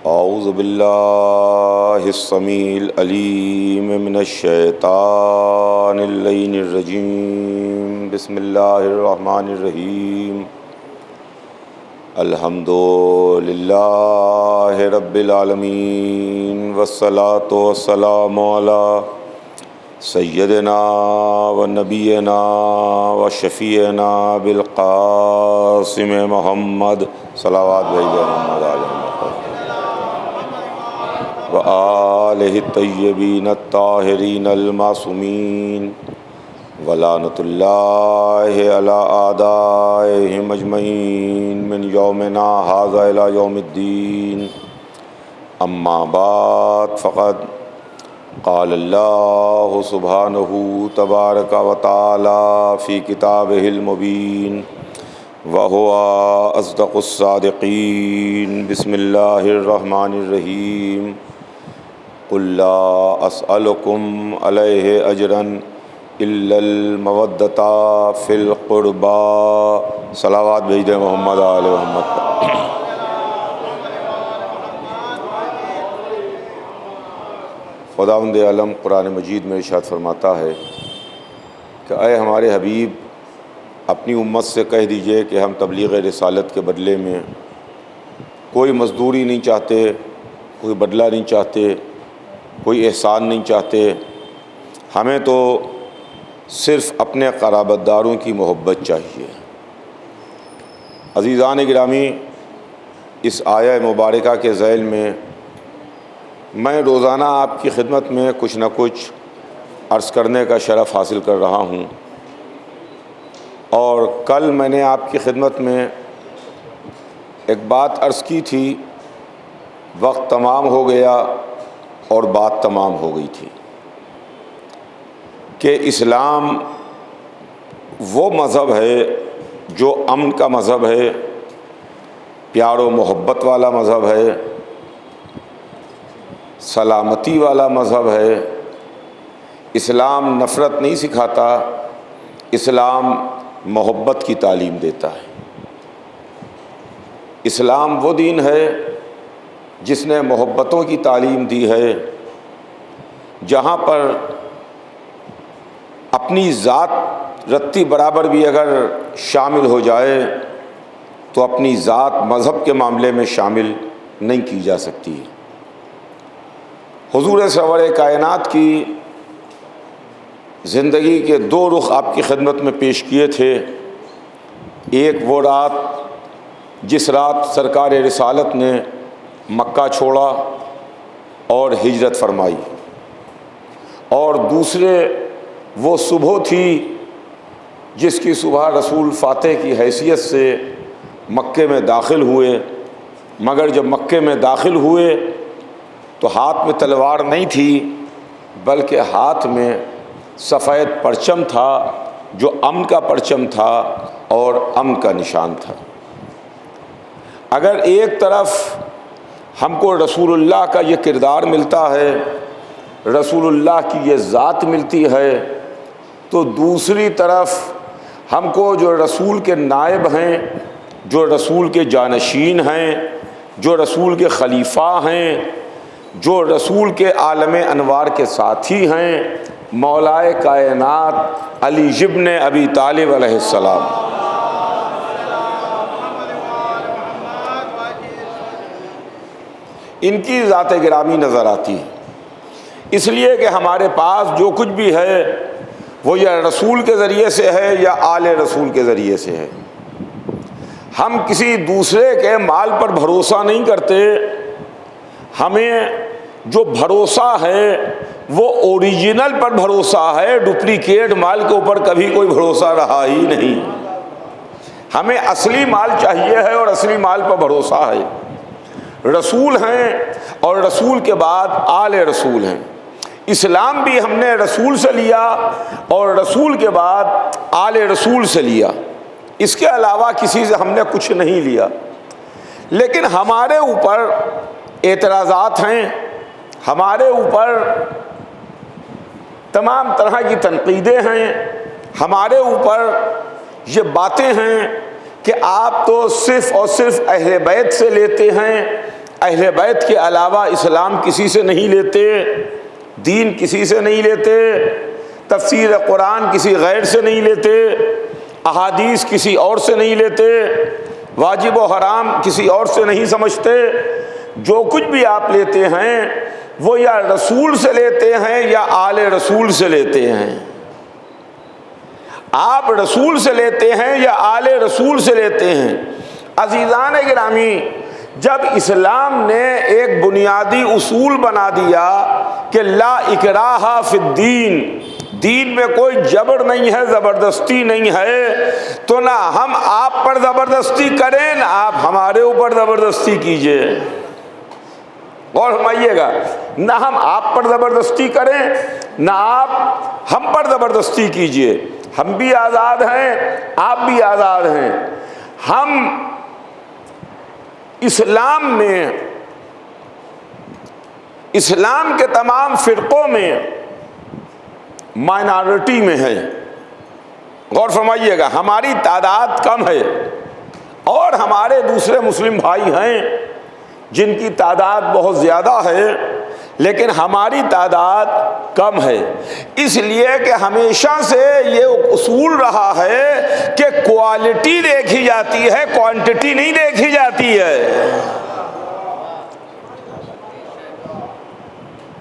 اعوذ باللہ السمیع العلیم من الشیطان اللعین الرجیم بسم اللہ الرحمن الرحیم الحمد للہ رب العالمین والصلاة والسلام علی سیدنا و نبینا و شفیعنا بالقاسم محمد صلوات محمد علیہ وآلہ الطیبین الطاہرین المعصومین ولعنۃ اللہ علی اعدائہم اجمعین من یومنا ھذا الی یوم الدین اما بعد فقد قال اللہ سبحانہ تبارک و تعالی فی کتابہ المبین وہو اصدق الصادقین بسم اللہ الرحمن الرحیم قل لا اسألکم علیہ اجرا الا المودۃ فی القربى صلوات بھیج دیں محمد آل محمد پر۔ خداوند عالم قرآن مجید میں ارشاد فرماتا ہے کہ اے ہمارے حبیب اپنی امت سے کہہ دیجئے کہ ہم تبلیغ رسالت کے بدلے میں کوئی مزدوری نہیں چاہتے، کوئی بدلہ نہیں چاہتے، کوئی احسان نہیں چاہتے، ہمیں تو صرف اپنے قرابت داروں کی محبت چاہیے۔ عزیزان گرامی، اس آیہ مبارکہ کے ذیل میں میں روزانہ آپ کی خدمت میں کچھ نہ کچھ عرض کرنے کا شرف حاصل کر رہا ہوں، اور کل میں نے آپ کی خدمت میں ایک بات عرض کی تھی، وقت تمام ہو گیا اور بات تمام ہو گئی تھی کہ اسلام وہ مذہب ہے جو امن کا مذہب ہے، پیار و محبت والا مذہب ہے، سلامتی والا مذہب ہے۔ اسلام نفرت نہیں سکھاتا، اسلام محبت کی تعلیم دیتا ہے۔ اسلام وہ دین ہے جس نے محبتوں کی تعلیم دی ہے، جہاں پر اپنی ذات رتی برابر بھی اگر شامل ہو جائے تو اپنی ذات مذہب کے معاملے میں شامل نہیں کی جا سکتی۔ حضور سرور کائنات کی زندگی کے دو رخ آپ کی خدمت میں پیش کیے تھے۔ ایک وہ رات جس رات سرکار رسالت نے مکہ چھوڑا اور ہجرت فرمائی، اور دوسرے وہ صبح تھی جس کی صبح رسول فاتح کی حیثیت سے مکے میں داخل ہوئے، مگر جب مکے میں داخل ہوئے تو ہاتھ میں تلوار نہیں تھی، بلکہ ہاتھ میں سفید پرچم تھا جو امن کا پرچم تھا اور امن کا نشان تھا۔ اگر ایک طرف ہم کو رسول اللہ کا یہ کردار ملتا ہے، رسول اللہ کی یہ ذات ملتی ہے، تو دوسری طرف ہم کو جو رسول کے نائب ہیں، جو رسول کے جانشین ہیں، جو رسول کے خلیفہ ہیں، جو رسول کے عالم انوار کے ساتھی ہیں، مولائے کائنات علی ابن ابی طالب علیہ السلام، ان کی ذات گرامی نظر آتی ہے۔ اس لیے کہ ہمارے پاس جو کچھ بھی ہے وہ یا رسول کے ذریعے سے ہے یا آل رسول کے ذریعے سے ہے۔ ہم کسی دوسرے کے مال پر بھروسہ نہیں کرتے، ہمیں جو بھروسہ ہے وہ اوریجنل پر بھروسہ ہے، ڈپلیکیٹ مال کے اوپر کبھی کوئی بھروسہ رہا ہی نہیں۔ ہمیں اصلی مال چاہیے ہے اور اصلی مال پر بھروسہ ہے۔ رسول ہیں اور رسول کے بعد آل رسول ہیں۔ اسلام بھی ہم نے رسول سے لیا اور رسول کے بعد آل رسول سے لیا، اس کے علاوہ کسی سے ہم نے کچھ نہیں لیا۔ لیکن ہمارے اوپر اعتراضات ہیں، ہمارے اوپر تمام طرح کی تنقیدیں ہیں، ہمارے اوپر یہ باتیں ہیں کہ آپ تو صرف اور صرف اہل بیت سے لیتے ہیں، اہل بیت کے علاوہ اسلام کسی سے نہیں لیتے، دین کسی سے نہیں لیتے، تفسیر قرآن کسی غیر سے نہیں لیتے، احادیث کسی اور سے نہیں لیتے، واجب و حرام کسی اور سے نہیں سمجھتے۔ جو کچھ بھی آپ لیتے ہیں وہ یا رسول سے لیتے ہیں یا آل رسول سے لیتے ہیں۔ آپ رسول سے لیتے ہیں یا آل رسول سے لیتے ہیں۔ عزیزان گرامی، جب اسلام نے ایک بنیادی اصول بنا دیا کہ لا اکراہ فی الدین، دین میں کوئی جبر نہیں ہے، زبردستی نہیں ہے، تو نہ ہم آپ پر زبردستی کریں نہ آپ ہمارے اوپر زبردستی کیجئے۔ غور فرمائیے گا، نہ ہم آپ پر زبردستی کریں نہ آپ ہم پر زبردستی کیجئے۔ ہم بھی آزاد ہیں، آپ بھی آزاد ہیں۔ ہم اسلام میں، اسلام کے تمام فرقوں میں مائنارٹی میں ہے۔ غور فرمائیے گا، ہماری تعداد کم ہے اور ہمارے دوسرے مسلم بھائی ہیں جن کی تعداد بہت زیادہ ہے، لیکن ہماری تعداد کم ہے۔ اس لیے کہ ہمیشہ سے یہ اصول رہا ہے کہ کوالٹی دیکھی جاتی ہے، کوانٹٹی نہیں دیکھی جاتی ہے۔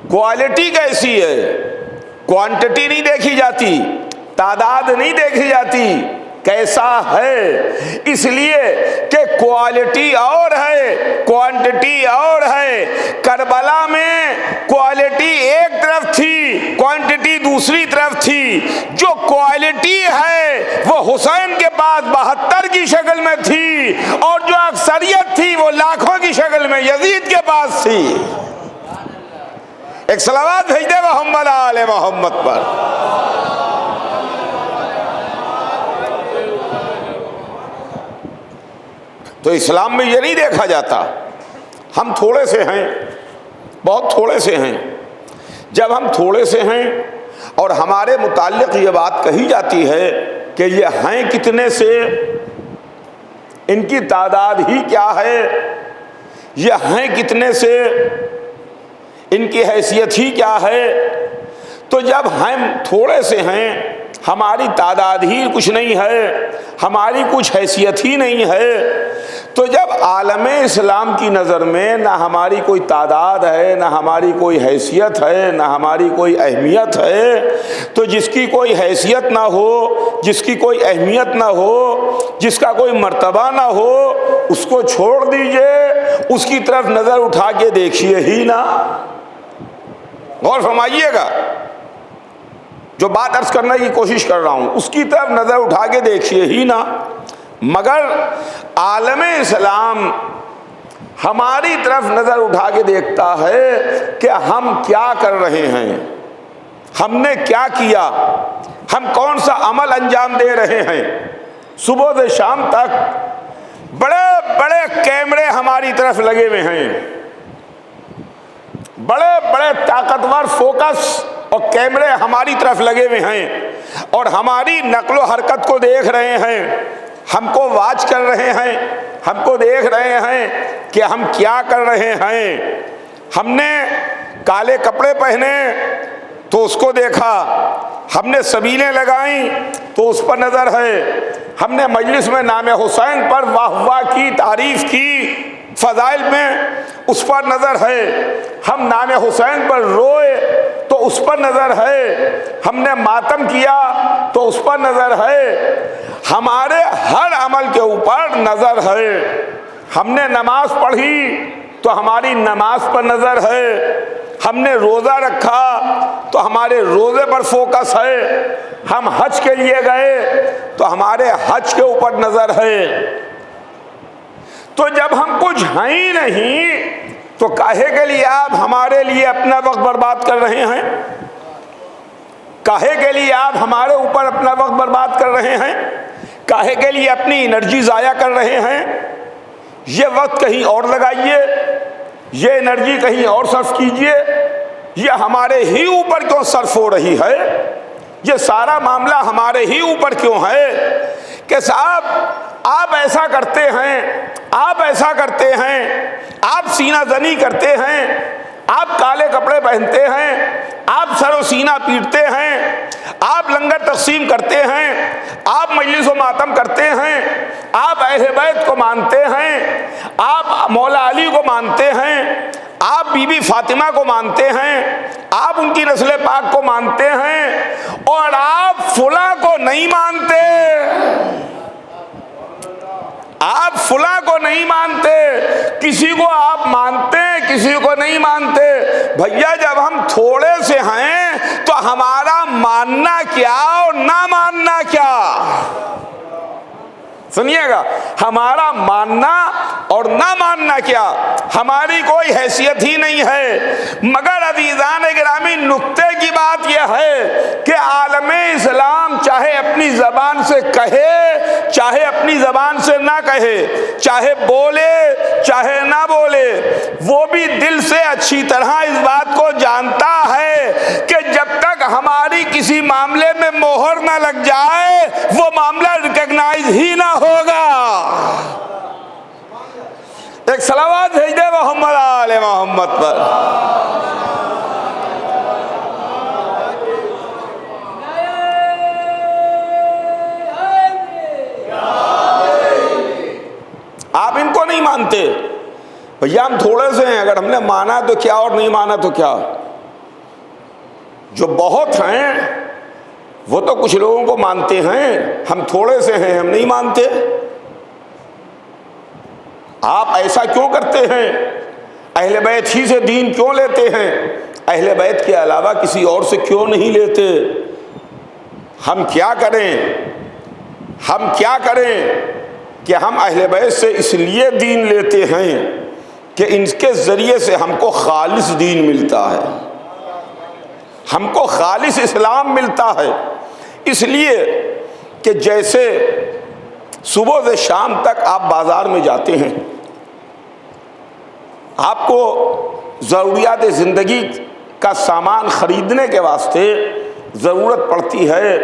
کوالٹی کیسی ہے؟ کوانٹٹی نہیں دیکھی جاتی، تعداد نہیں دیکھی جاتی، کیسا ہے؟ اس لیے کہ کوالٹی اور ہے، کوانٹٹی اور ہے۔ کربلا میں کوالٹی ایک طرف تھی، کوانٹٹی دوسری طرف تھی۔ جو کوالٹی ہے وہ حسین کے پاس 72 کی شکل میں تھی، اور جو اکثریت تھی وہ لاکھوں کی شکل میں یزید کے پاس تھی۔ ایک صلوات بھیج دے محمد آل محمد پر۔ تو اسلام میں یہ نہیں دیکھا جاتا ہم تھوڑے سے ہیں، بہت تھوڑے سے ہیں۔ جب ہم تھوڑے سے ہیں اور ہمارے متعلق یہ بات کہی جاتی ہے کہ یہ ہیں کتنے سے، ان کی تعداد ہی کیا ہے، یہ ہیں کتنے سے، ان کی حیثیت ہی کیا ہے، تو جب ہم تھوڑے سے ہیں، ہماری تعداد ہی کچھ نہیں ہے، ہماری کچھ حیثیت ہی نہیں ہے، تو جب عالم اسلام کی نظر میں نہ ہماری کوئی تعداد ہے، نہ ہماری کوئی حیثیت ہے، نہ ہماری کوئی اہمیت ہے، تو جس کی کوئی حیثیت نہ ہو، جس کی کوئی اہمیت نہ ہو، جس کا کوئی مرتبہ نہ ہو، اس کو چھوڑ دیجئے، اس کی طرف نظر اٹھا کے دیکھیے ہی نہ۔ غور فرمائیے گا، جو بات عرض کرنے کی کوشش کر رہا ہوں، اس کی طرف نظر اٹھا کے دیکھیے ہی نہ۔ مگر عالم اسلام ہماری طرف نظر اٹھا کے دیکھتا ہے کہ ہم کیا کر رہے ہیں، ہم نے کیا کیا، ہم کون سا عمل انجام دے رہے ہیں۔ صبح سے شام تک بڑے بڑے کیمرے ہماری طرف لگے ہوئے ہیں، بڑے بڑے طاقتور فوکس اور کیمرے ہماری طرف لگے ہوئے ہیں، اور ہماری نقل و حرکت کو دیکھ رہے ہیں، ہم کو واچ کر رہے ہیں، ہم کو دیکھ رہے ہیں کہ ہم کیا کر رہے ہیں۔ ہم نے کالے کپڑے پہنے تو اس کو دیکھا، ہم نے سبیلیں لگائیں تو اس پر نظر ہے، ہم نے مجلس میں نام حسین پر واہ واہ کی، تعریف کی، فضائل میں اس پر نظر ہے، ہم نام حسین پر روئے تو اس پر نظر ہے، ہم نے ماتم کیا تو اس پر نظر ہے، ہمارے ہر عمل کے اوپر نظر ہے۔ ہم نے نماز پڑھی تو ہماری نماز پر نظر ہے، ہم نے روزہ رکھا تو ہمارے روزے پر فوکس ہے، ہم حج کے لیے گئے تو ہمارے حج کے اوپر نظر ہے۔ تو جب ہم کچھ ہیں ہی نہیں تو کاہے کے لیے آپ ہمارے لیے اپنا وقت برباد کر رہے ہیں؟ کاہے کے لیے آپ ہمارے اوپر اپنا وقت برباد کر رہے ہیں؟ کاہے کے لیے اپنی انرجی ضائع کر رہے ہیں؟ یہ وقت کہیں اور لگائیے، یہ انرجی کہیں اور صرف کیجئے۔ یہ ہمارے ہی اوپر کیوں صرف ہو رہی ہے؟ یہ سارا معاملہ ہمارے ہی اوپر کیوں ہے کہ صاحب آپ ایسا کرتے ہیں، آپ ایسا کرتے ہیں، آپ سینہ زنی کرتے ہیں، آپ کالے کپڑے پہنتے ہیں، آپ سر و سینہ پیٹتے ہیں، آپ لنگر تقسیم کرتے ہیں، آپ مجلس و ماتم کرتے ہیں، آپ اہل بیت کو مانتے ہیں، آپ مولا علی کو مانتے ہیں، آپ بی بی فاطمہ کو مانتے ہیں، آپ ان کی نسل پاک کو مانتے ہیں، اور آپ فلاں کو نہیں مانتے، آپ فلاں کو نہیں مانتے، کسی کو آپ مانتے کسی کو نہیں مانتے۔ بھیا جب ہم تھوڑے سے ہیں تو ہمارا ماننا کیا اور نہ ماننا کیا؟ سنیے گا، ہمارا ماننا اور نہ ماننا کیا، ہماری کوئی حیثیت ہی نہیں ہے۔ مگر عزیزان گرامی، نکتے کی بات یہ ہے کہ عالم اسلام چاہے اپنی زبان سے کہے چاہے اپنی زبان سے نہ کہے، چاہے بولے چاہے نہ بولے، وہ بھی دل سے اچھی طرح اس بات کو جانتا ہے کہ جب تک ہماری کسی معاملے میں مہر نہ لگ جائے وہ معاملہ ریکگنائز ہی نہ ہوگا۔ ایک صلوات بھیج دے محمد آل محمد پر۔ آپ ان کو نہیں مانتے، بھیا ہم تھوڑے سے ہیں، اگر ہم نے مانا تو کیا اور نہیں مانا تو کیا؟ جو بہت ہیں وہ تو کچھ لوگوں کو مانتے ہیں، ہم تھوڑے سے ہیں، ہم نہیں مانتے۔ آپ ایسا کیوں کرتے ہیں؟ اہل بیت ہی سے دین کیوں لیتے ہیں؟ اہل بیت کے علاوہ کسی اور سے کیوں نہیں لیتے؟ ہم کیا کریں؟ ہم کیا کریں کہ ہم اہل بیت سے اس لیے دین لیتے ہیں کہ ان کے ذریعے سے ہم کو خالص دین ملتا ہے، ہم کو خالص اسلام ملتا ہے۔ اس لیے کہ جیسے صبح سے شام تک آپ بازار میں جاتے ہیں، آپ کو ضروریات زندگی کا سامان خریدنے کے واسطے ضرورت پڑتی ہے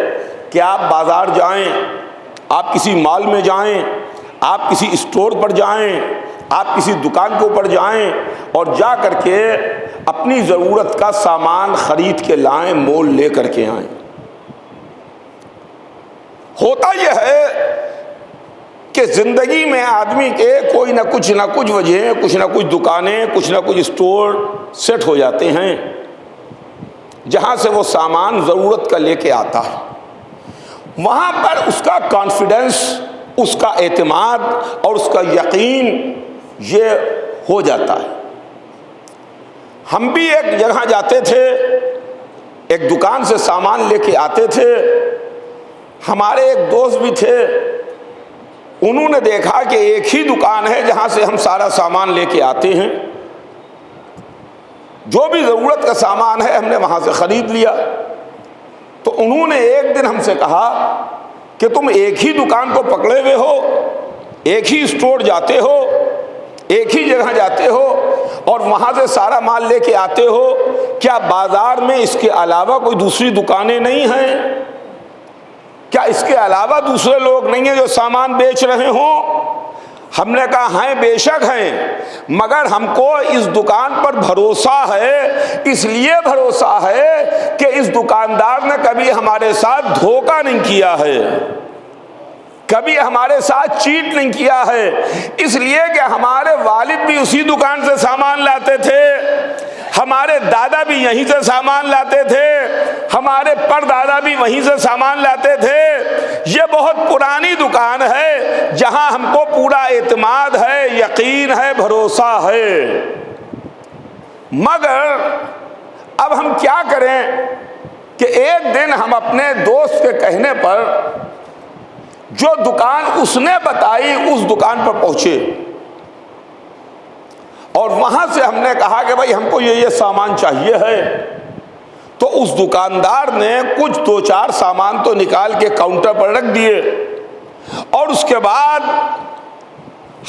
کہ آپ بازار جائیں، آپ کسی مال میں جائیں، آپ کسی اسٹور پر جائیں، آپ کسی دکان کے اوپر جائیں اور جا کر کے اپنی ضرورت کا سامان خرید کے لائیں، مول لے کر کے آئیں۔ ہوتا یہ ہے کہ زندگی میں آدمی کے کوئی نہ کچھ وجہ، کچھ نہ کچھ دکانیں، کچھ نہ کچھ اسٹور سیٹ ہو جاتے ہیں جہاں سے وہ سامان ضرورت کا لے کے آتا ہے۔ وہاں پر اس کا کانفیڈنس، اس کا اعتماد اور اس کا یقین یہ ہو جاتا ہے۔ ہم بھی ایک جگہ جاتے تھے، ایک دکان سے سامان لے کے آتے تھے، ہمارے ایک دوست بھی تھے، انہوں نے دیکھا کہ ایک ہی دکان ہے جہاں سے ہم سارا سامان لے کے آتے ہیں، جو بھی ضرورت کا سامان ہے ہم نے وہاں سے خرید لیا۔ تو انہوں نے ایک دن ہم سے کہا کہ تم ایک ہی دکان کو پکڑے ہوئے ہو، ایک ہی اسٹور جاتے ہو، ایک ہی جگہ جاتے ہو اور وہاں سے سارا مال لے کے آتے ہو، کیا بازار میں اس کے علاوہ کوئی دوسری دکانیں نہیں ہیں؟ کیا اس کے علاوہ دوسرے لوگ نہیں ہیں جو سامان بیچ رہے ہوں؟ ہم نے کہا ہیں، بے شک ہیں، مگر ہم کو اس دکان پر بھروسہ ہے، اس لیے بھروسہ ہے کہ اس دکاندار نے کبھی ہمارے ساتھ دھوکہ نہیں کیا ہے، کبھی ہمارے ساتھ چیٹ نہیں کیا ہے، اس لیے کہ ہمارے والد بھی اسی دکان سے سامان لاتے تھے، ہمارے دادا بھی یہیں سے سامان لاتے تھے، ہمارے پردادا بھی وہیں سے سامان لاتے تھے۔ یہ بہت پرانی دکان ہے جہاں ہم کو پورا اعتماد ہے، یقین ہے، بھروسہ ہے۔ مگر اب ہم کیا کریں کہ ایک دن ہم اپنے دوست کے کہنے پر جو دکان اس نے بتائی اس دکان پر پہنچے اور وہاں سے ہم نے کہا کہ بھائی ہم کو یہ سامان چاہیے ہے۔ تو اس دکاندار نے کچھ دو چار سامان تو نکال کے کاؤنٹر پر رکھ دیے اور اس کے بعد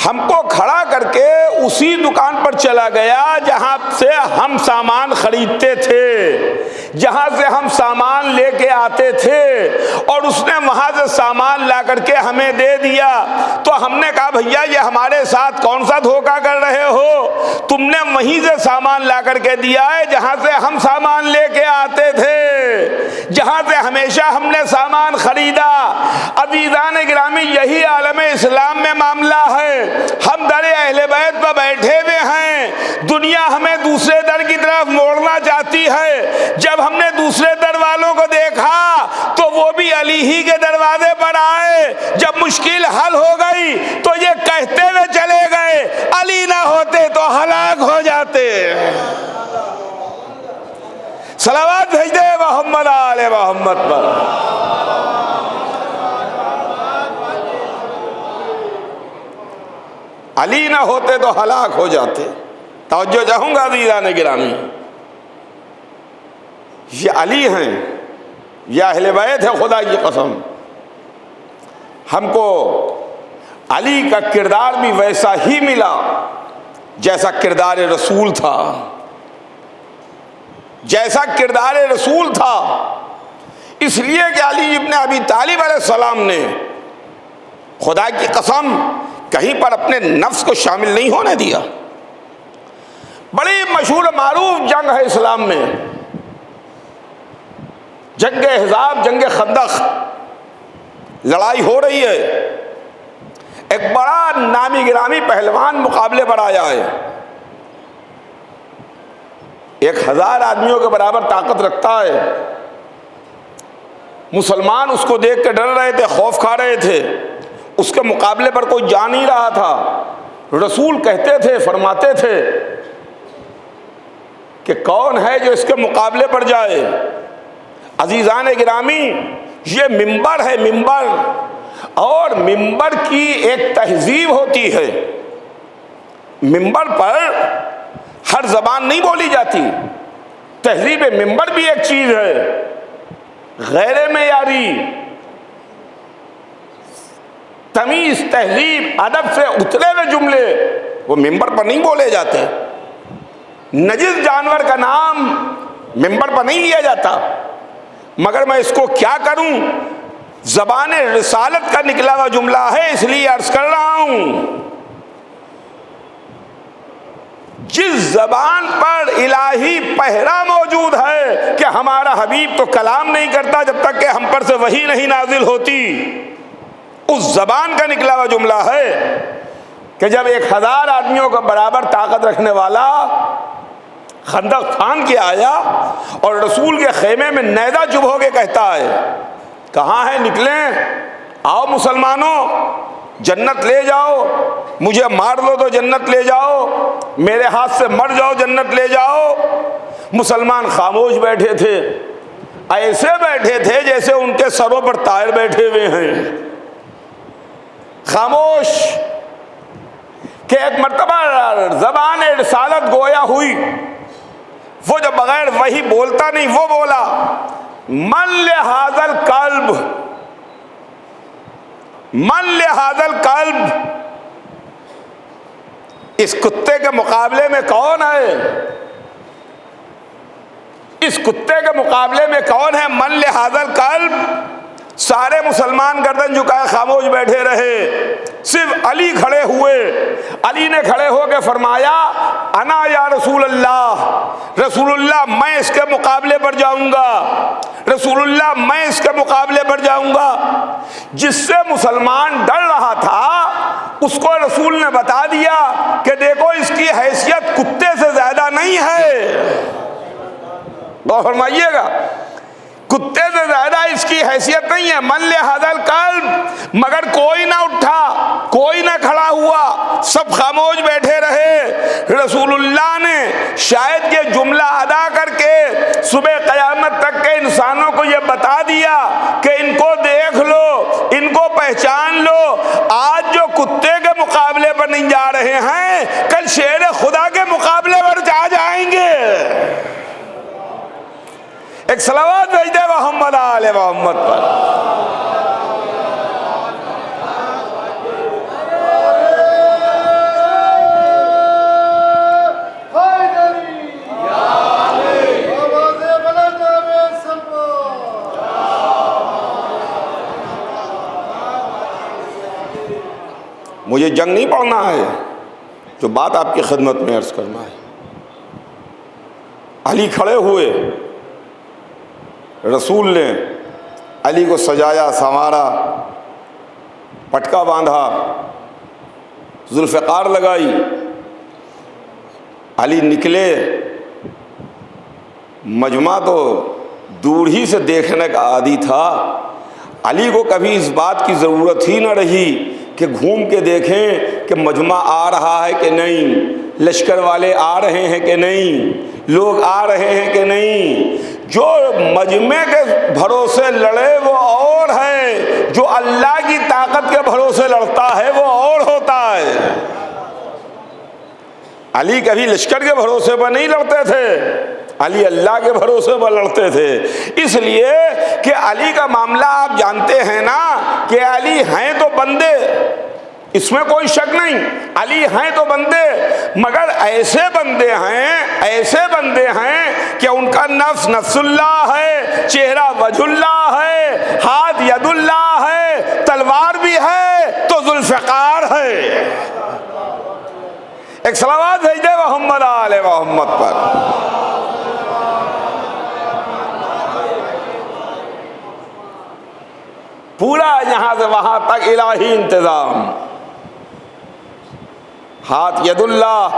ہم کو کھڑا کر کے اسی دکان پر چلا گیا جہاں سے ہم سامان خریدتے تھے، جہاں سے ہم سامان لے کے آتے تھے، اور اس نے وہاں سے سامان لا کر کے ہمیں دے دیا۔ تو ہم نے کہا بھیا یہ ہمارے ساتھ کون سا دھوکہ کر رہے ہو؟ تم نے وہیں سے سامان لا کر کے دیا ہے جہاں سے ہم سامان لے کے آتے تھے، جہاں سے ہمیشہ ہم نے سامان خریدا۔ عزیزان گرامی، یہی عالم اسلام میں معاملہ ہے۔ ہم در اہل بیت پر بیٹھے ہوئے ہیں، دنیا ہمیں دوسرے در کی طرف موڑنا چاہتی ہے۔ جب ہم نے دوسرے در والوں کو دیکھا تو وہ بھی علی ہی کے دروازے پر آئے۔ جب مشکل حل ہو گئی تو یہ کہتے ہوئے چلے گئے علی نہ ہوتے تو ہلاک ہو جاتے۔ صلوات بھیج دے محمد آل محمد پر۔ علی نہ ہوتے تو ہلاک ہو جاتے۔ توجہ چاہوں گا عزیزان گرامی، یہ علی ہیں، یہ اہل بیت ہے، خدا کی قسم۔ ہم کو علی کا کردار بھی ویسا ہی ملا جیسا کردار رسول تھا، جیسا کردار رسول تھا۔ اس لیے کہ علی ابن ابی طالب علیہ السلام نے خدا کی قسم کہیں پر اپنے نفس کو شامل نہیں ہونے دیا۔ بڑی مشہور معروف جنگ ہے اسلام میں، جنگ احزاب، جنگ خندق، لڑائی ہو رہی ہے۔ ایک بڑا نامی گرامی پہلوان مقابلے پر آیا ہے، 1000 آدمیوں کے برابر طاقت رکھتا ہے۔ مسلمان اس کو دیکھ کے ڈر رہے تھے، خوف کھا رہے تھے، اس کے مقابلے پر کوئی جا نہیں رہا تھا۔ رسول کہتے تھے، فرماتے تھے کہ کون ہے جو اس کے مقابلے پر جائے؟ عزیزان گرامی، یہ منبر ہے، منبر، اور منبر کی ایک تہذیب ہوتی ہے۔ منبر پر ہر زبان نہیں بولی جاتی، تہذیب منبر بھی ایک چیز ہے۔ غیر معیاری تمیز، تہذیب، ادب سے اترے ہوئے جملے وہ منبر پر نہیں بولے جاتے۔ نجس جانور کا نام منبر پر نہیں لیا جاتا۔ مگر میں اس کو کیا کروں، زبان رسالت کا نکلا ہوا جملہ ہے، اس لیے عرض کر رہا ہوں۔ جس زبان پر الہی پہرا موجود ہے کہ ہمارا حبیب تو کلام نہیں کرتا جب تک کہ ہم پر سے وحی نہیں نازل ہوتی، اس زبان کا نکلا ہوا جملہ ہے کہ جب 1000 آدمیوں کا برابر طاقت رکھنے والا خندق پھاند کے آیا اور رسول کے خیمے میں نیزہ چبھو کے کہتا ہے، کہاں ہے، نکلیں، آؤ مسلمانوں، جنت لے جاؤ، مجھے مار دو تو جنت لے جاؤ، میرے ہاتھ سے مر جاؤ جنت لے جاؤ۔ مسلمان خاموش بیٹھے تھے، ایسے بیٹھے تھے جیسے ان کے سروں پر طائر بیٹھے ہوئے ہیں، خاموش۔ کہ ایک مرتبہ زبان رسالت گویا ہوئی، وہ جو بغیر وہی بولتا نہیں، وہ بولا، من لہذا القلب، من لہذا القلب، اس کتے کے مقابلے میں کون ہے، اس کتے کے مقابلے میں کون ہے، من لہذا القلب۔ سارے مسلمان گردن جھکائے خاموش بیٹھے رہے، صرف علی کھڑے ہوئے۔ علی نے کھڑے ہو کے فرمایا، انا یا رسول اللہ، رسول اللہ میں اس کے مقابلے پر جاؤں گا، رسول اللہ میں اس کے مقابلے پر جاؤں گا۔ جس سے مسلمان ڈر رہا تھا اس کو رسول نے بتا دیا کہ دیکھو اس کی حیثیت کتے سے زیادہ نہیں ہے۔ غور فرمائیے گا، کتے سے زیادہ اس کی حیثیت نہیں ہے، من لہذا القلب۔ مگر کوئی نہ اٹھا، کوئی نہ کھڑا ہوا، سب خاموش بیٹھے رہے۔ رسول اللہ نے شاید یہ جملہ ادا کر کے صبح قیامت تک کے انسانوں کو یہ بتا دیا کہ ان کو دیکھ لو، ان کو پہچان لو، آج جو کتے کے مقابلے پر نہیں جا رہے ہیں کل شیر خدا کے مقابلے پر جا جائیں گے۔ ایک صلوات بھیج دے محمد آل محمد پر۔ مجھے جنگ نہیں پڑھنا ہے، جو بات آپ کی خدمت میں عرض کرنا ہے۔ علی کھڑے ہوئے، رسول نے علی کو سجایا سنوارا، پٹکا باندھا، ذوالفقار لگائی، علی نکلے۔ مجمع تو دور ہی سے دیکھنے کا عادی تھا، علی کو کبھی اس بات کی ضرورت ہی نہ رہی کہ گھوم کے دیکھیں کہ مجمع آ رہا ہے کہ نہیں، لشکر والے آ رہے ہیں کہ نہیں، لوگ آ رہے ہیں کہ نہیں۔ جو مجمع کے بھروسے لڑے وہ اور ہے، جو اللہ کی طاقت کے بھروسے لڑتا ہے وہ اور ہوتا ہے۔ علی کبھی لشکر کے بھروسے پر نہیں لڑتے تھے، علی اللہ کے بھروسے پر لڑتے تھے۔ اس لیے کہ علی کا معاملہ آپ جانتے ہیں نا کہ علی ہیں تو بندے، اس میں کوئی شک نہیں، علی ہیں تو بندے، مگر ایسے بندے ہیں کہ ان کا نفس نفس اللہ ہے، چہرہ وجہ اللہ ہے، ہاتھ ید اللہ ہے، تلوار بھی ہے تو ذوالفقار ہے۔ ایک صلوات بھیج دے محمد آل محمد پر۔ پورا یہاں سے وہاں تک الہی انتظام، ہاتھ ید اللہ،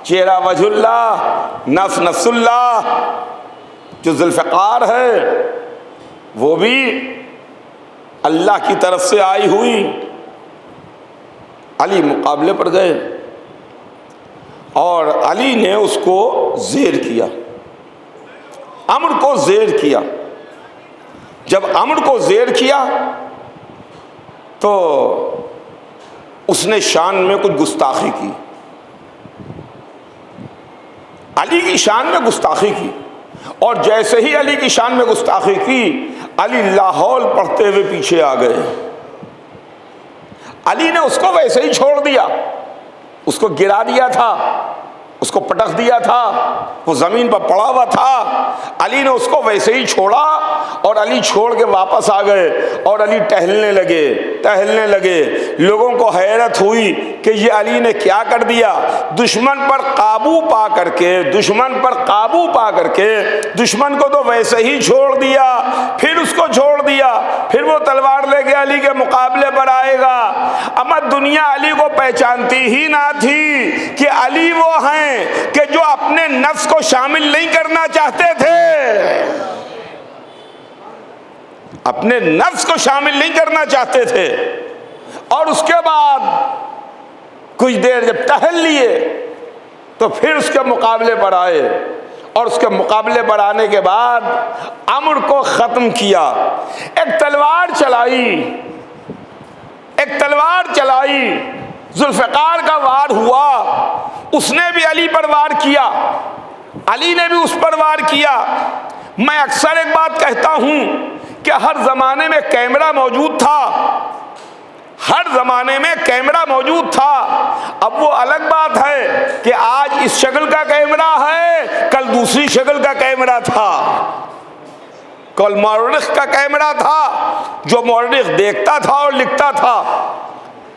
چہرہ وجہ اللہ، نفس نفس اللہ۔ جو ذوالفقار ہے وہ بھی اللہ کی طرف سے آئی ہوئی۔ علی مقابلے پر گئے اور علی نے اس کو زیر کیا، امر کو زیر کیا۔ جب امر کو زیر کیا تو اس نے شان میں کچھ گستاخی کی، علی کی شان میں گستاخی کی، اور جیسے ہی علی کی شان میں گستاخی کی، علی لاحول پڑھتے ہوئے پیچھے آ گئے۔ علی نے اس کو ویسے ہی چھوڑ دیا، اس کو گرا دیا تھا، اس کو پٹک دیا تھا، وہ زمین پر پڑا ہوا تھا، علی نے اس کو ویسے ہی چھوڑا، اور علی چھوڑ کے واپس آ گئے، اور علی ٹہلنے لگے۔ لوگوں کو حیرت ہوئی کہ یہ علی نے کیا کر دیا، دشمن پر قابو پا کر کے دشمن کو تو ویسے ہی چھوڑ دیا، پھر اس کو چھوڑ دیا، پھر وہ تلوار لے کے علی کے مقابلے پر آئے گا۔ اما دنیا علی کو پہچانتی ہی نہ تھی کہ علی وہ ہیں کہ جو اپنے نفس کو شامل نہیں کرنا چاہتے تھے، اپنے نفس کو شامل نہیں کرنا چاہتے تھے۔ اور اس کے بعد کچھ دیر جب ٹہل لیے تو پھر اس کے مقابلے پر آئے، اور اس کے مقابلے پر آنے کے بعد امر کو ختم کیا۔ ایک تلوار چلائی، ذوالفقار کا وار ہوا، اس نے بھی علی پر وار کیا، علی نے بھی اس پر وار کیا۔ میں اکثر ایک بات کہتا ہوں کہ ہر زمانے میں کیمرہ موجود تھا، اب وہ الگ بات ہے کہ آج اس شکل کا کیمرہ ہے، کل دوسری شکل کا کیمرہ تھا، کل مورخ کا کیمرہ تھا جو مورخ دیکھتا تھا اور لکھتا تھا۔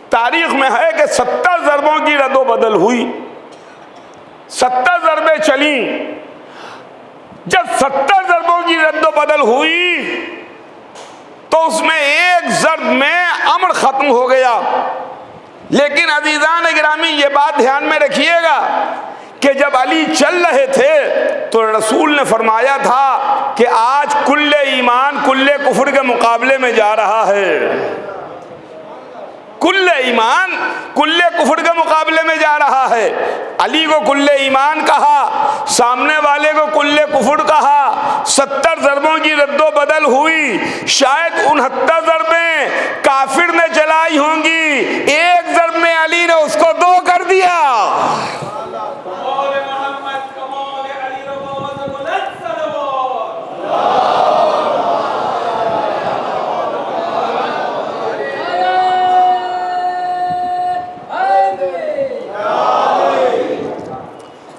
تاریخ میں ہے کہ 70 ضربوں کی رد و بدل ہوئی، 70 ضربیں چلیں۔ جب 70 ضربوں کی رد و بدل ہوئی تو اس میں ایک ضرب میں امر ختم ہو گیا۔ لیکن عزیزان گرامی یہ بات دھیان میں رکھیے گا کہ جب علی چل رہے تھے تو رسول نے فرمایا تھا کہ آج کل ایمان کل کفر کے مقابلے میں جا رہا ہے، کل ایمان کل کفر کے مقابلے میں جا رہا ہے۔ علی کو کل ایمان کہا، سامنے والے کو کل کفر کہا۔ 70 ضربوں کی رد و بدل ہوئی، شاید 69 ضربیں کافر نے چلائی ہوں گی، ایک ضرب میں علی نے اس کو 2 کر دیا۔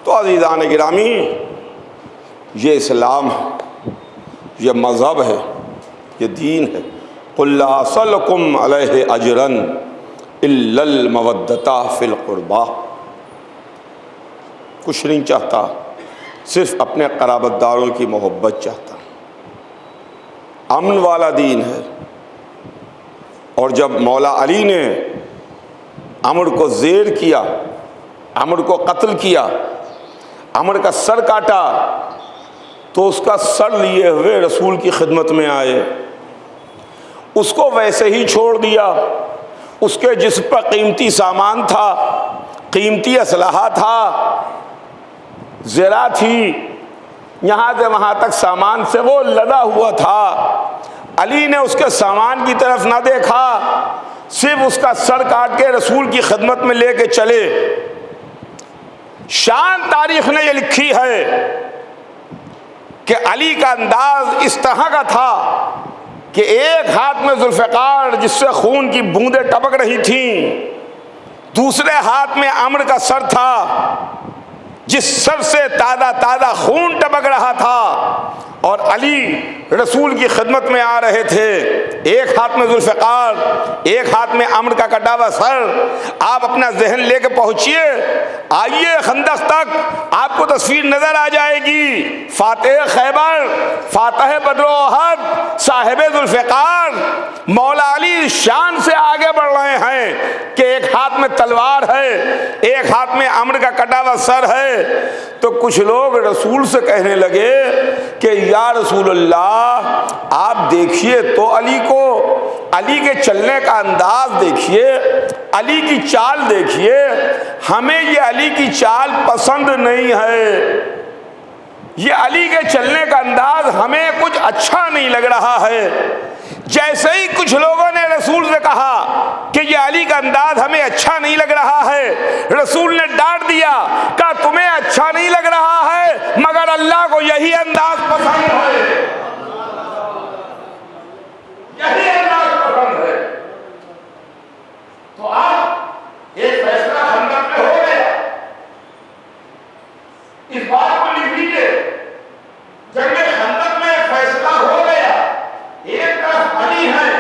تو عزیزان گرامی، یہ اسلام ہے، یہ مذہب ہے، یہ دین ہے۔ قُلْ لَا أَسْأَلُكُمْ عَلَيْهِ أَجْرًا الا المودۃ فی القربہ، کچھ نہیں چاہتا، صرف اپنے قرابت داروں کی محبت چاہتا۔ امن والا دین ہے۔ اور جب مولا علی نے عمرو کو زیر کیا، عمرو کو قتل کیا، عمرو کا سر کاٹا، تو اس کا سر لیے ہوئے رسول کی خدمت میں آئے، اس کو ویسے ہی چھوڑ دیا۔ اس کے جسم پر قیمتی سامان تھا، قیمتی اسلحہ تھا، زرہ تھی، یہاں سے وہاں تک سامان سے وہ لدا ہوا تھا۔ علی نے اس کے سامان کی طرف نہ دیکھا، صرف اس کا سر کاٹ کے رسول کی خدمت میں لے کے چلے۔ شان تاریخ نے یہ لکھی ہے کہ علی کا انداز اس طرح کا تھا کہ ایک ہاتھ میں ذوالفقار جس سے خون کی بوندیں ٹپک رہی تھیں، دوسرے ہاتھ میں عمرو کا سر تھا جس سر سے تازہ خون ٹپک رہا تھا، اور علی رسول کی خدمت میں آ رہے تھے، ایک ہاتھ میں ذوالفقار، ایک ہاتھ میں عمرو کا کٹا ہوا سر۔ آپ اپنا ذہن لے کے پہنچیے، آئیے خندق تک، آپ کو تصویر نظر آ جائے گی۔ فاتح خیبر، فاتح بدر و احد، صاحب ذوالفقار، مولا علی شان سے آگے بڑھ رہے ہیں کہ ایک ہاتھ میں تلوار ہے، ایک ہاتھ میں عمرو کا کٹا ہوا سر ہے۔ تو کچھ لوگ رسول سے کہنے لگے کہ یا رسول اللہ، آپ دیکھیے تو علی کو، علی کے چلنے کا انداز دیکھیے، علی کی چال دیکھیے، ہمیں یہ علی کی چال پسند نہیں ہے، یہ علی کے چلنے کا انداز ہمیں کچھ اچھا نہیں لگ رہا ہے۔ جیسے ہی کچھ لوگوں نے رسول سے کہا کہ یہ علی کا انداز ہمیں اچھا نہیں لگ رہا ہے، رسول نے ڈانٹ دیا، کہا تمہیں اچھا نہیں لگ رہا ہے مگر اللہ کو یہی انداز پسند ہے، یہی انداز پسند ہے۔ تو اب ایک فیصلہ خندق میں ہو گیا، اس بات کو لکھ لیجیے، جنگ خندق میں ایک فیصلہ ہو گیا، ایک طرف علی ہے،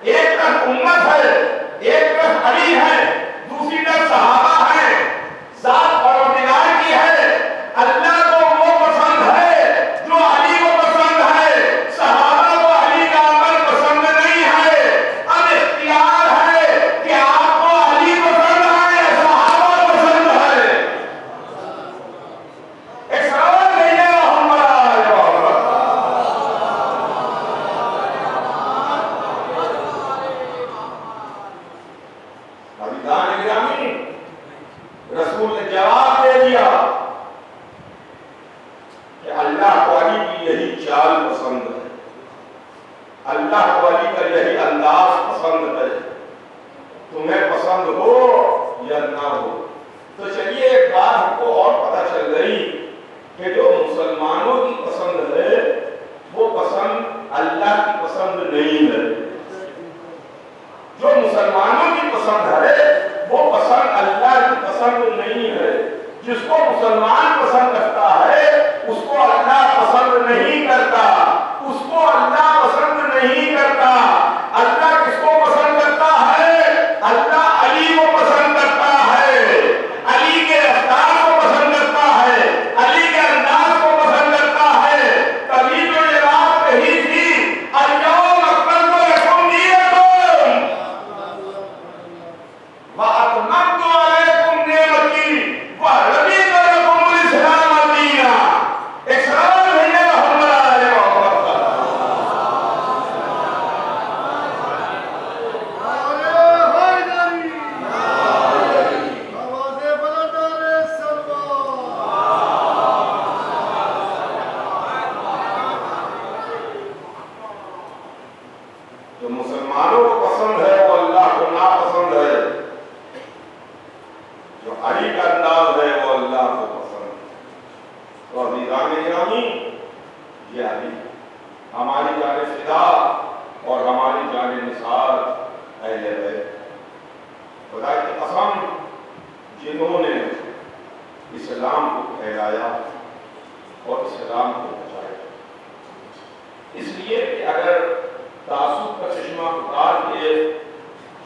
ایک طرف امت ہے، ایک طرف علی ہے، دوسری طرف صحابہ ہیں، ذات پروردگار کی ہے، اللہ کو وہ پسند ہے جو علی کو پسند ہے، صحابہ کو علی کا عمل پسند نہیں ہے۔ اب اختیار ہے کہ آپ کو علی پسند ہے یا صحابہ پسند ہے۔ ایک سوال نہیں ہے ہمارا، رسول نے جواب دے دیا کہ اللہ کو علی کی یہی چال پسند ہے، اللہ کو علی کا یہی انداز پسند ہے، تمہیں پسند ہو یا نہ ہو۔ تو چلیے ایک بات ہم کو اور پتہ چل گئی کہ جو مسلمانوں کی پسند ہے وہ پسند اللہ کی پسند نہیں ہے، جو مسلمانوں کی پسند ہے وہ پسند اللہ کی پسند نہیں ہے۔ جس کو مسلمان پسند کرتا ہے اس کو اللہ پسند نہیں کرتا، اس کو اللہ پسند نہیں کرتا۔ اللہ کس کو پسند کرتا ہے؟ اللہ علی کو پسند کرتا ہے، علی کے رفتار کو پسند کرتا ہے، علی کے انداز کو پسند کرتا ہے۔ تبھی تو یہ بات کہی تھی، اليوم اکملت لکم دینکم واتممت علیکم نعمتی ورضیت لکم الاسلام دینا۔ ایک سوال بھیجے گا ہمارا ہے جو مسلمانوں کو پسند ہے وہ اللہ کو ناپسند ہے، جو علی کا انداز ہے وہ اللہ کو پسند ہے۔ تو عزیزان گرامی، یہ علی ہماری جان فدا اور ہماری جان نثار اہل بیت، خدا کی قسم جنہوں نے اسلام کو پھیلایا اور اسلام کو بچایا۔ اس لیے کہ اگر تعصب کا چشمہ اتار کے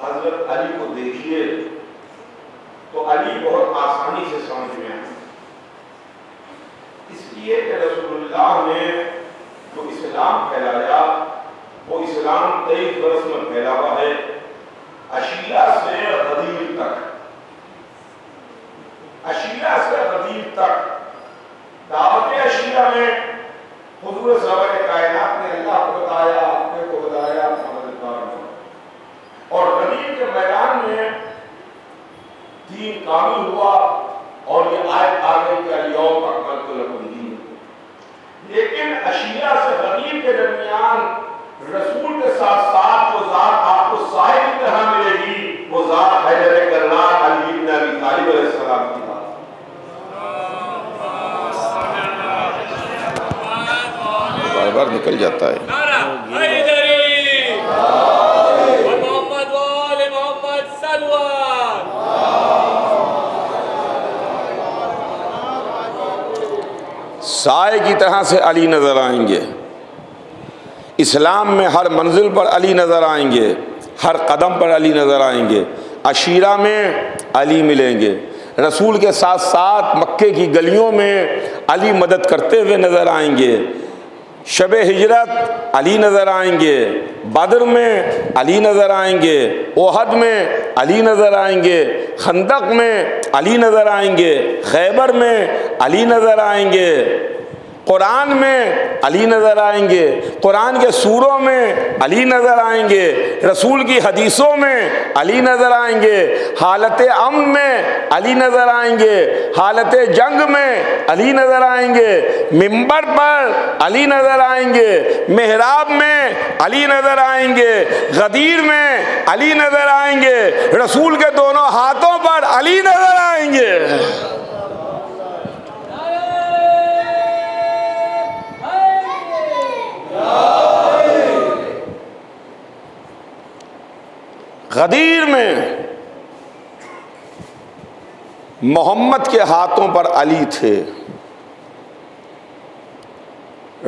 حضرت حضرت علی کو دیکھیے تو علی بہت آسانی سے سمجھ میں آئے، اس لیے کہ رسول اللہ نے جو اسلام پھیلایا وہ اسلام 23 برس میں پھیلا ہوا ہے، عشیرہ سے غدیر تک، عشیرہ سے غدیر تک۔ دعوت عشیرہ میں حضور سرور کائنات نے اللہ کو بتایا، اپنے کو بتایا، اپنا مددگار نے، اور غدیر کے میدان میں دین کامل ہوا، اور یہ آیت آ گئی کہ الیوم اکملت لکم دین۔ لیکن عشیرہ سے غدیر کے درمیان رسول کے ساتھ ساتھ جو ذات آپ کو صاحب کی طرح ملے گی وہ ذات حیدر کرار علی بن ابی طالب علیہ السلام کی ذات۔ بار بار نکل جاتا ہے۔ سائے کی طرح سے علی نظر آئیں گے، اسلام میں ہر منزل پر علی نظر آئیں گے، ہر قدم پر علی نظر آئیں گے۔ عشیرہ میں علی ملیں گے، رسول کے ساتھ ساتھ مکے کی گلیوں میں علی مدد کرتے ہوئے نظر آئیں گے، شب ہجرت علی نظر آئیں گے، بدر میں علی نظر آئیں گے، احد میں علی نظر آئیں گے، خندق میں علی نظر آئیں گے، خیبر میں علی نظر آئیں گے، قرآن میں علی نظر آئیں گے، قرآن کے سوروں میں علی نظر آئیں گے، رسول کی حدیثوں میں علی نظر آئیں گے، حالت امن میں علی نظر آئیں گے، حالت جنگ میں علی نظر آئیں گے، منبر پر علی نظر آئیں گے، محراب میں علی نظر آئیں گے، غدیر میں علی نظر آئیں گے، رسول کے دونوں ہاتھوں پر علی نظر آئیں گے۔ غدیر میں محمد کے ہاتھوں پر علی تھے،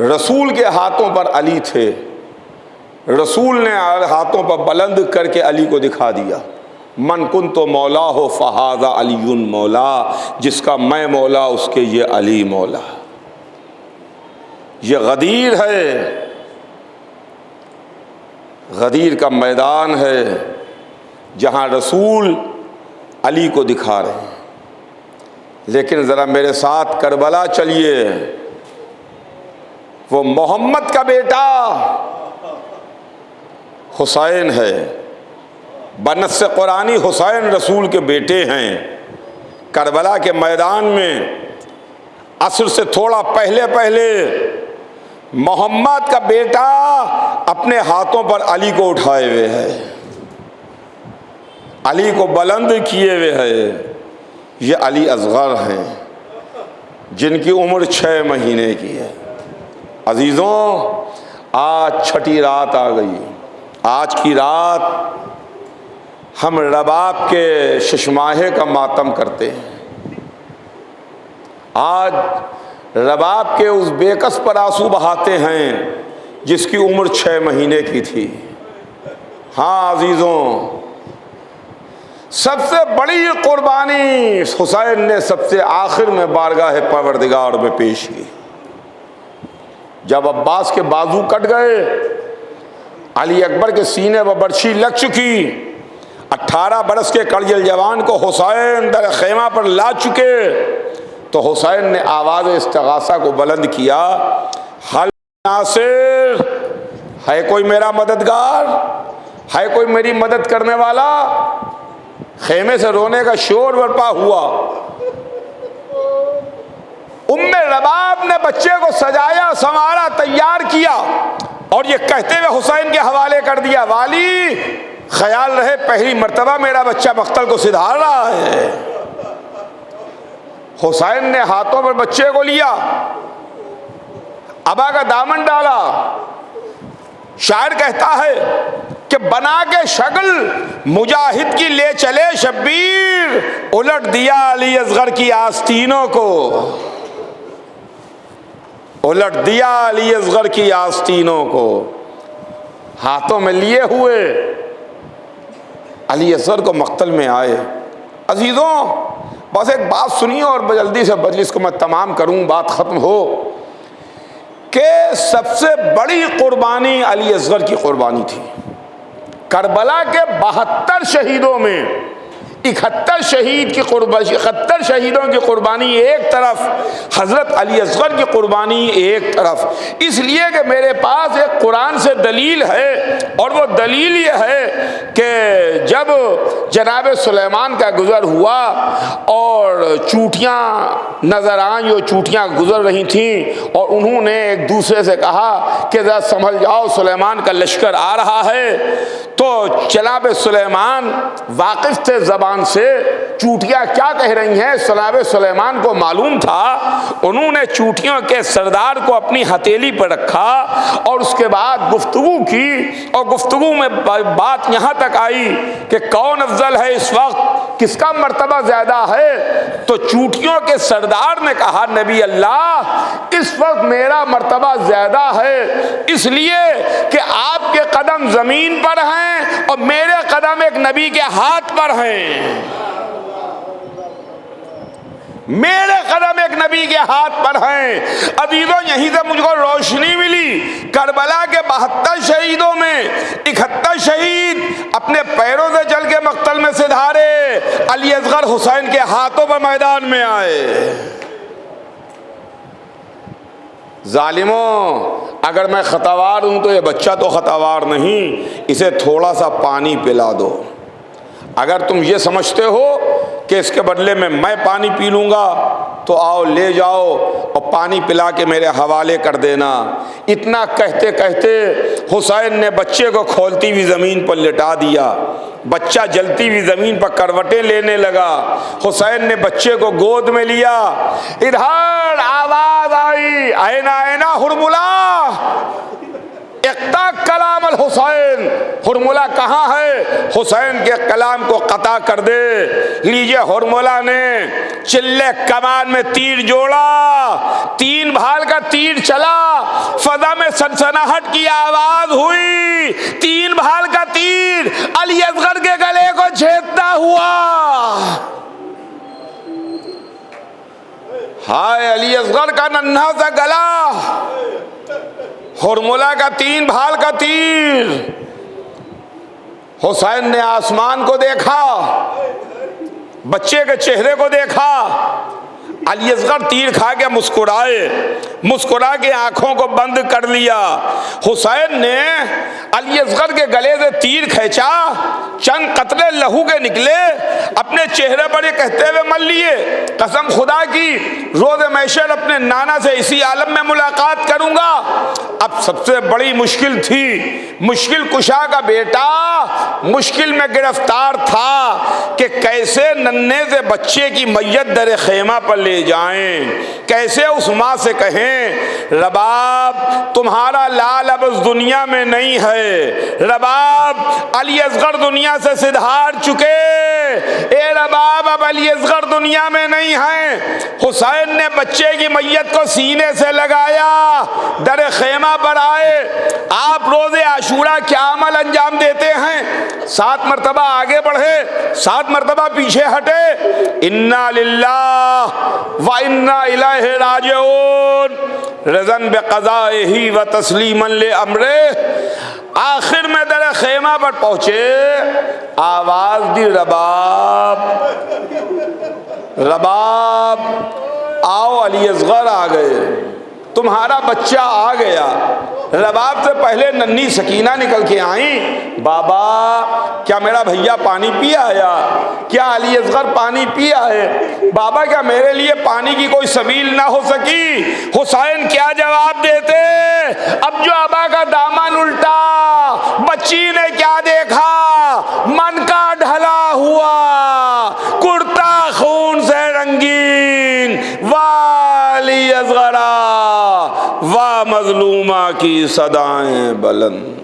رسول کے ہاتھوں پر علی تھے، رسول نے ہاتھوں پر بلند کر کے علی کو دکھا دیا، من کنت مولا ہو فہذا علی مولا، جس کا میں مولا اس کے یہ علی مولا۔ یہ غدیر ہے، غدیر کا میدان ہے جہاں رسول علی کو دکھا رہے ہیں۔ لیکن ذرا میرے ساتھ کربلا چلیے، وہ محمد کا بیٹا حسین ہے، بنص قرآنی حسین رسول کے بیٹے ہیں۔ کربلا کے میدان میں عصر سے تھوڑا پہلے محمد کا بیٹا اپنے ہاتھوں پر علی کو اٹھائے ہوئے ہے، علی کو بلند کیے ہوئے ہے۔ یہ علی اصغر ہیں جن کی عمر 6 مہینے کی ہے۔ عزیزوں، آج چھٹی رات آ گئی۔ آج کی رات ہم رباب کے ششماہے کا ماتم کرتے ہیں۔ آج رباب کے اس بیکس پر آنسو بہاتے ہیں جس کی عمر 6 مہینے کی تھی۔ ہاں عزیزوں، سب سے بڑی قربانی حسین نے سب سے آخر میں بارگاہ پروردگار میں پیش کی۔ جب عباس کے بازو کٹ گئے، علی اکبر کے سینے پر برچھی لگ چکی، 18 برس کے کڑجل جوان کو حسین در خیمہ پر لا چکے، تو حسین نے آواز استغاثہ کو بلند کیا، حل ناصر، ہے کوئی میرا مددگار، ہے کوئی میری مدد کرنے والا؟ خیمے سے رونے کا شور برپا ہوا۔ ام رباب نے بچے کو سجایا، سنوارا، تیار کیا، اور یہ کہتے ہوئے حسین کے حوالے کر دیا، والی خیال رہے پہلی مرتبہ میرا بچہ مقتل کو سدھار رہا ہے۔ حسین نے ہاتھوں پر بچے کو لیا، ابا کا دامن ڈالا۔ شاعر کہتا ہے کہ بنا کے شکل مجاہد کی لے چلے شبیر، الٹ دیا علی اصغر کی آستینوں کو، الٹ دیا علی اصغر کی آستینوں کو۔ ہاتھوں میں لیے ہوئے علی اصغر کو مقتل میں آئے۔ عزیزوں بس ایک بات سنیے اور جلدی سے مجلس کو میں تمام کروں، بات ختم ہو، کہ سب سے بڑی قربانی علی اصغر کی قربانی تھی۔ کربلا کے 72 شہیدوں میں 71 شہیدوں کی قربانی ایک طرف، حضرت علی اصغر کی قربانی ایک طرف۔ اس لیے کہ میرے پاس ایک قرآن سے دلیل ہے، اور وہ دلیل یہ ہے کہ جب جناب سلیمان کا گزر ہوا اور چوٹیاں نظر آئیں، جو چوٹیاں گزر رہی تھیں، اور انہوں نے ایک دوسرے سے کہا کہ ذرا سنبھل جاؤ، سلیمان کا لشکر آ رہا ہے، تو جناب سلیمان واقف تھے زبان سے، چوٹیاں کیا کہہ رہی ہیں جناب سلیمان کو معلوم تھا۔ انہوں نے چوٹیوں کے سردار کو اپنی ہتھیلی پر رکھا اور اس کے بعد گفتگو کی، اور گفتگو میں بات یہاں تک آئی کہ کون افضل ہے اس وقت، کس کا مرتبہ زیادہ ہے؟ تو چوٹیوں کے سردار نے کہا نبی اللہ اس وقت میرا مرتبہ زیادہ ہے، اس لیے کہ آپ کے قدم زمین پر ہیں اور میرے قدم ایک نبی کے ہاتھ پر ہیں، میرے قدم ایک نبی کے ہاتھ پر ہیں۔ عزیزوں یہیں سے مجھ کو روشنی ملی، کربلا کے 72 شہیدوں میں 71 شہید اپنے پیروں سے چل کے مقتل میں سدھارے، علی اصغر حسین کے ہاتھوں پر میدان میں آئے۔ ظالموں اگر میں خطاوار ہوں تو یہ بچہ تو خطاوار نہیں، اسے تھوڑا سا پانی پلا دو۔ اگر تم یہ سمجھتے ہو کہ اس کے بدلے میں پانی پی لوں گا تو آؤ لے جاؤ اور پانی پلا کے میرے حوالے کر دینا۔ اتنا کہتے کہتے حسین نے بچے کو کھولتی ہوئی زمین پر لٹا دیا، بچہ جلتی ہوئی زمین پر کروٹیں لینے لگا، حسین نے بچے کو گود میں لیا، ادھر آواز آئی اینا اینا ہرملا اقطع کلام الحسین، ہرملا کہاں ہے؟ حسین کے کلام کو قطع کر دے۔ لیجئے ہرملا نے چلے کمان میں تیر جوڑا، 3 بھال کا تیر چلا، فضا میں سنسناہٹ کی آواز ہوئی، 3 بھال کا تیر علی اصغر کے گلے کو چھیدتا ہوا۔ ہائے علی اصغر کا ننھا سا گلا، ہرملا کا 3 بھال کا تیر۔ حسین نے آسمان کو دیکھا، بچے کے چہرے کو دیکھا، علی اصغر تیر کھا کے مسکرائے، مسکرا کے آنکھوں کو بند کر لیا۔ حسین نے علی اصغر کے گلے سے تیر کھینچا، چند قطرے لہو کے نکلے، اپنے چہرے پر یہ کہتے ہوئے مل لیے قسم خدا کی روز محشر اپنے نانا سے اسی عالم میں ملاقات کروں گا۔ اب سب سے بڑی مشکل تھی، مشکل کشا کا بیٹا مشکل میں گرفتار تھا کہ کیسے ننھے سے بچے کی میت در خیمہ پر لے جائیں، کیسے اس ماں سے کہیں رباب تمہارا لال اب اس دنیا میں نہیں ہے، رباب علی اصغر دنیا سے سدھار چکے، اے رباب اب علی اصغر دنیا میں نہیں ہے۔ حسین نے بچے کی میت کو سینے سے لگایا، در خیمہ پر آئے۔ آپ روز عاشورہ کیا عمل انجام دیتے ہیں؟ 7 مرتبہ آگے بڑھے، 7 مرتبہ پیچھے ہٹے، انا للہ و انا الیہ راجعون، رضن بقضائہ و تسلیما لامرہ۔ آخر میں در خیمہ پر پہنچے، آواز دی رباب رباب آؤ علی اصغر آ گئے، تمہارا بچہ آ گیا۔ رباب سے پہلے ننھی سکینہ نکل کے آئیں، بابا کیا میرا بھیا پانی پی آیا؟ کیا علی اصغر پانی پی آئے؟ بابا کیا میرے لیے پانی کی کوئی سبیل نہ ہو سکی؟ حسین کیا جواب دیتے؟ اب جو ابا کا دامن الٹا، بچی نے کیا دیکھا؟ من کا ڈھلا ہوا کرتا خون سے رنگین، والی اصغرا و مظلومہ کی صدائیں بلند۔